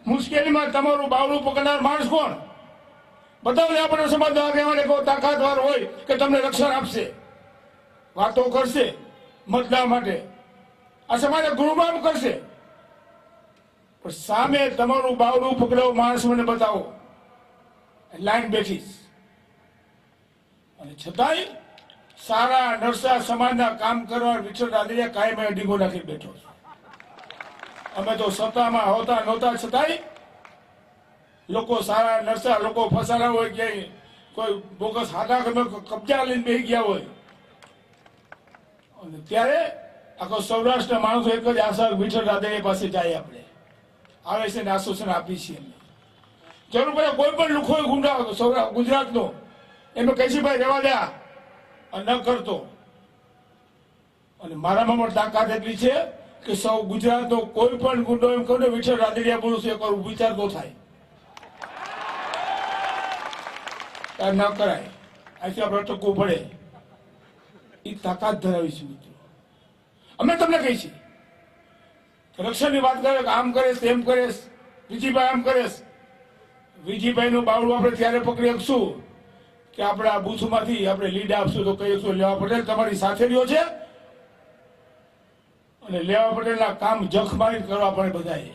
મુશ્કેલીમાં તમારું બાવડું પકડનાર માણસ કોણ? બતાવને આપણે સમાજના આગેવાને કોઈ તાકાતવાર હોય કે તમને રક્ષણ આપશે, વાતો કરશે મતદાન માટે, આ સમાજે ગુરુબામ કરશે, પણ સામે તમારું બાવડું પકડેલો માણસ મને બતાવો, લાઈન બેઠીશ. અને છતાંય સારા નરસા સમાજના કામ કરવા વિઠ્ઠલ રાદડિયા કાયમ ડીગો નાખી બેઠો છે. અમે તો સત્તામાં હોતા નહોતા છતાંય લોકો સારા નરસા લોકો ફસાણા હોય, ક્યાંય કોઈ બોગસ હાથા કબજા લઈને બેસી ગયા હોય, અને ત્યારે આખો સૌરાષ્ટ્રના માણસો એક જ આશા વિઠ્ઠલ રાદડિયા પાસે જાય, આપણે આવે છે ને આશ્વાસન આપી છીએ. જરૂર પડે કોઈ પણ લુખો ગુંડા ગુજરાતનો એમ કહે છે ભાઈ રહેવા દે ન કરતો. અને મારામાં પણ તાકાત એટલી છે કે સૌ ગુજરાતનો કોઈ પણ ગુંડો એમ કહું ને વિઠ્ઠલ રાદડિયા બોલું છું, એક વાર વિચાર તો થાય, ન કરાય, આથી આપણે અટકવું પડે. એ તાકાત ધરાવી છે મિત્રો. અમે તમને કહી છીએ રક્ષણની વાત કરે, આમ કરે તેમ કરે, વિજયભાઈ આમ કરે. વિજયભાઈનું બાવડું આપણે ત્યારે પકડી શકશું કે આપણે આ બૂથમાંથી આપણે લીડ આપશું તો કહીશું લેવા પટેલ તમારી સાથે રહ્યો છે, અને લેવા પટેલના કામ જખ મારી કરવા પડે બધાએ.